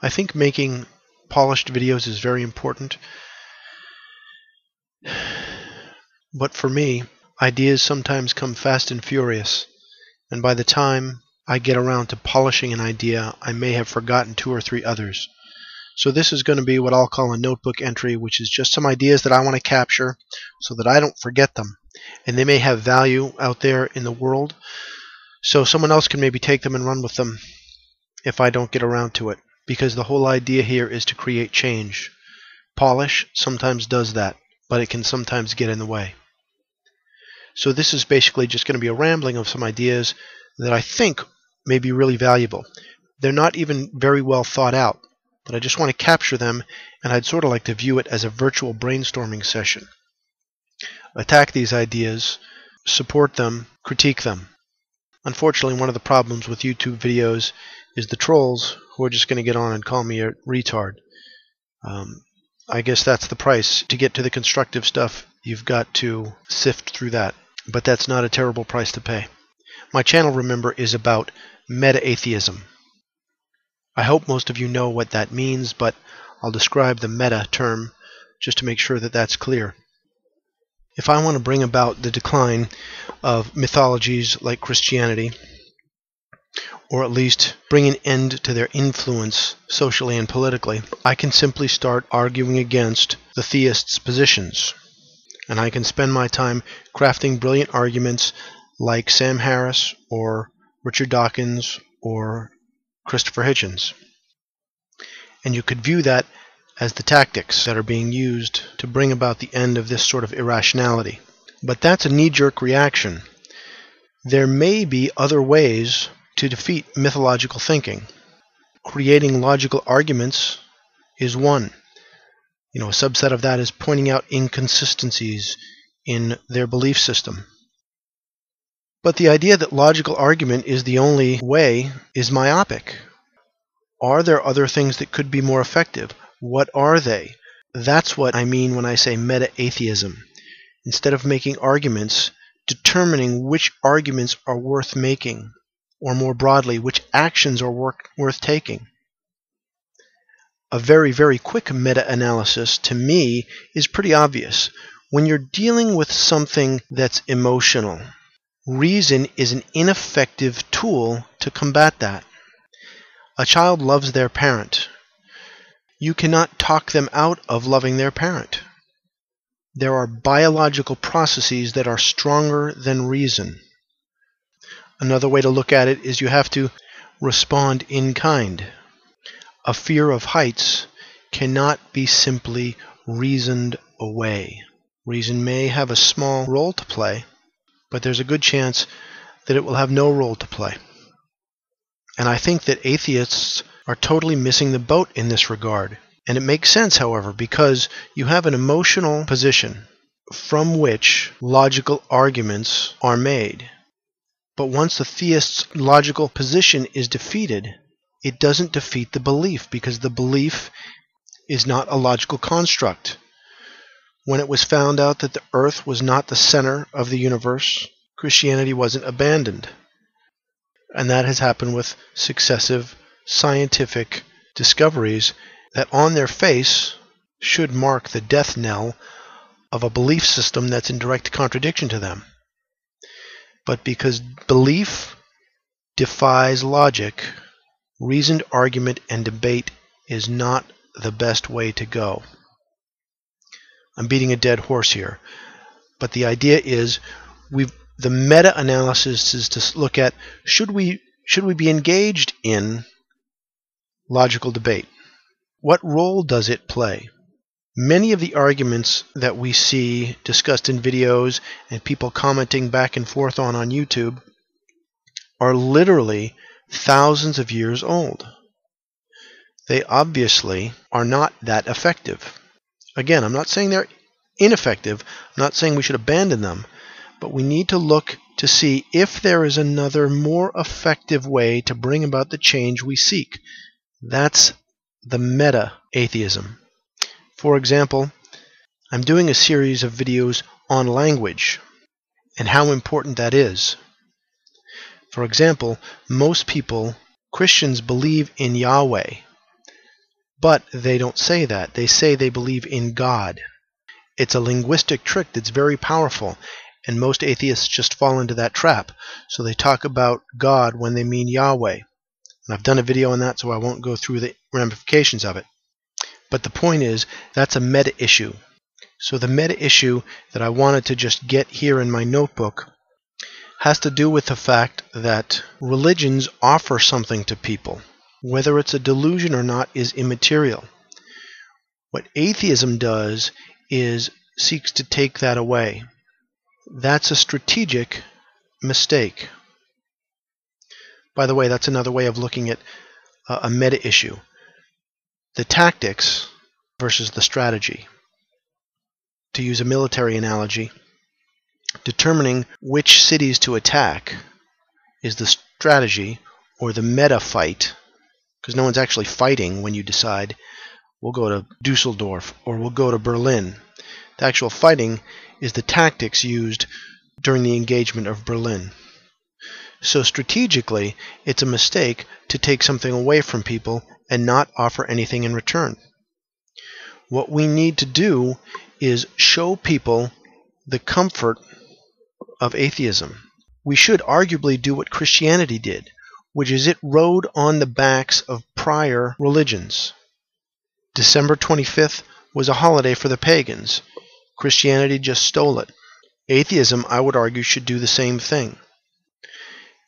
I think making polished videos is very important, but for me, ideas sometimes come fast and furious, and by the time I get around to polishing an idea, I may have forgotten 2 or 3 others. So this is going to be what I'll call a notebook entry, which is just some ideas that I want to capture so that I don't forget them. And they may have value out there in the world, so someone else can maybe take them and run with them if I don't get around to it. Because the whole idea here is to create change. Polish sometimes does that, but it can sometimes get in the way. So this is basically just going to be a rambling of some ideas that I think may be really valuable. They're not even very well thought out, but I just want to capture them, and I'd sort of like to view it as a virtual brainstorming session. Attack these ideas, support them, critique them. Unfortunately, one of the problems with YouTube videos is the trolls who are just going to get on and call me a retard. I guess that's the price. To get to the constructive stuff, you've got to sift through that. But that's not a terrible price to pay. My channel, remember, is about meta-atheism. I hope most of you know what that means, but I'll describe the meta term just to make sure that that's clear. If I want to bring about the decline of mythologies like Christianity, or at least bring an end to their influence socially and politically, I can simply start arguing against the theists' positions. And I can spend my time crafting brilliant arguments like Sam Harris or Richard Dawkins or Christopher Hitchens. And you could view that as the tactics that are being used to bring about the end of this sort of irrationality. But that's a knee-jerk reaction. There may be other ways to defeat mythological thinking. Creating logical arguments is one. A subset of that is pointing out inconsistencies in their belief system. But the idea that logical argument is the only way is myopic. Are there other things that could be more effective? What are they? That's what I mean when I say meta-atheism. Instead of making arguments, determining which arguments are worth making, or more broadly, which actions are worth taking. A very, very quick meta-analysis, to me, is pretty obvious. When you're dealing with something that's emotional, reason is an ineffective tool to combat that. A child loves their parent. You cannot talk them out of loving their parent. There are biological processes that are stronger than reason. Another way to look at it is you have to respond in kind. A fear of heights cannot be simply reasoned away. Reason may have a small role to play, but there's a good chance that it will have no role to play. And I think that atheists are totally missing the boat in this regard. And it makes sense, however, because you have an emotional position from which logical arguments are made. But once the theist's logical position is defeated, it doesn't defeat the belief, because the belief is not a logical construct. When it was found out that the earth was not the center of the universe, Christianity wasn't abandoned. And that has happened with successive scientific discoveries that on their face should mark the death knell of a belief system that's in direct contradiction to them. But because belief defies logic, reasoned argument and debate is not the best way to go. I'm beating a dead horse here, but the idea is the meta-analysis is to look at should we be engaged in logical debate? What role does it play? Many of the arguments that we see discussed in videos and people commenting back and forth on YouTube are literally thousands of years old. They obviously are not that effective. Again, I'm not saying they're ineffective. I'm not saying we should abandon them. But we need to look to see if there is another more effective way to bring about the change we seek. That's the meta-atheism. For example, I'm doing a series of videos on language and how important that is. For example, most people, Christians, believe in Yahweh. But they don't say that. They say they believe in God. It's a linguistic trick that's very powerful, and most atheists just fall into that trap. So they talk about God when they mean Yahweh. And I've done a video on that, so I won't go through the ramifications of it. But the point is, that's a meta issue. So the meta issue that I wanted to just get here in my notebook has to do with the fact that religions offer something to people. Whether it's a delusion or not is immaterial. What atheism does is seeks to take that away. That's a strategic mistake. By the way, that's another way of looking at a meta issue. The tactics versus the strategy. To use a military analogy, determining which cities to attack is the strategy or the meta fight, because no one's actually fighting when you decide we'll go to Dusseldorf or we'll go to Berlin. The actual fighting is the tactics used during the engagement of Berlin. So strategically, it's a mistake to take something away from people and not offer anything in return. What we need to do is show people the comfort of atheism. We should arguably do what Christianity did, which is it rode on the backs of prior religions. December 25th was a holiday for the pagans. Christianity just stole it. Atheism, I would argue, should do the same thing.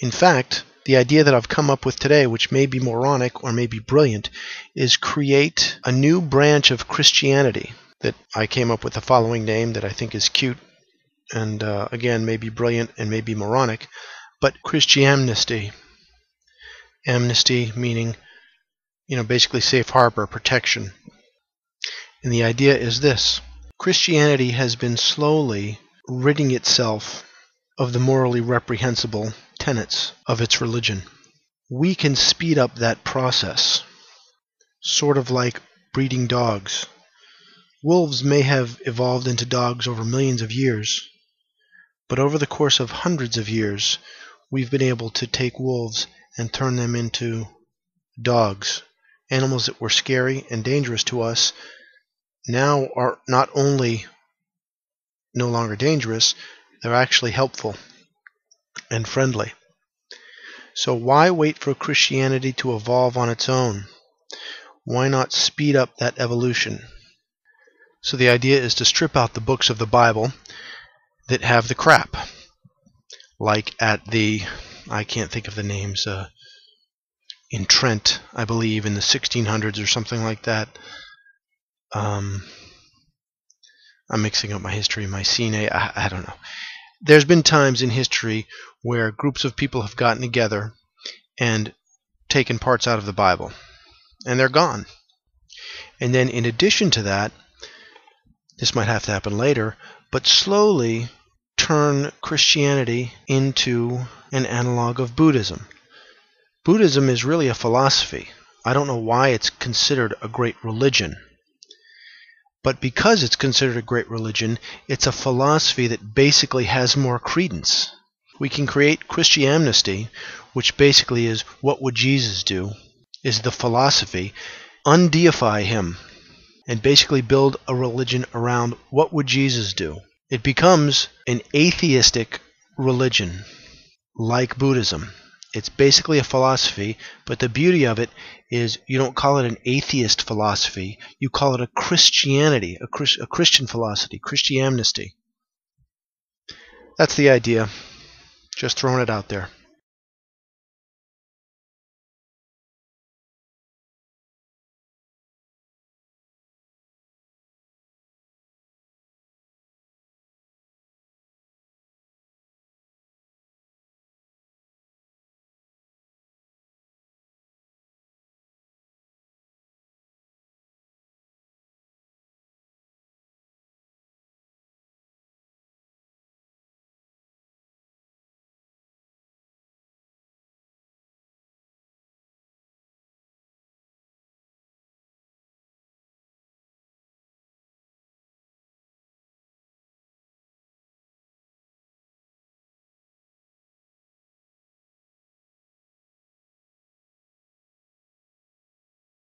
In fact, the idea that I've come up with today, which may be moronic or may be brilliant, is create a new branch of Christianity that I came up with the following name that I think is cute and, again, may be brilliant and may be moronic, but Christiamnesty. Amnesty meaning, basically safe harbor, protection. And the idea is this. Christianity has been slowly ridding itself of the morally reprehensible tenets of its religion. We can speed up that process, sort of like breeding dogs. Wolves may have evolved into dogs over millions of years, but over the course of hundreds of years, we've been able to take wolves and turn them into dogs. Animals that were scary and dangerous to us now are not only no longer dangerous, they're actually helpful and friendly. So why wait for Christianity to evolve on its own? Why not speed up that evolution? So the idea is to strip out the books of the Bible that have the crap. Like at the, I can't think of the names, in Trent, I believe, in the 1600s or something like that. I'm mixing up my history, my Mycenae, I don't know. There's been times in history where groups of people have gotten together and taken parts out of the Bible, and they're gone. And then in addition to that, this might have to happen later, but slowly turn Christianity into an analog of Buddhism. Buddhism is really a philosophy. I don't know why it's considered a great religion. But because it's considered a great religion, it's a philosophy that basically has more credence. We can create Christiamnesty, which basically is what would Jesus do, is the philosophy, undeify him, and basically build a religion around what would Jesus do. It becomes an atheistic religion, like Buddhism. It's basically a philosophy, but the beauty of it is you don't call it an atheist philosophy. You call it a Christianity, a Christian philosophy, Christiamnesty. That's the idea. Just throwing it out there.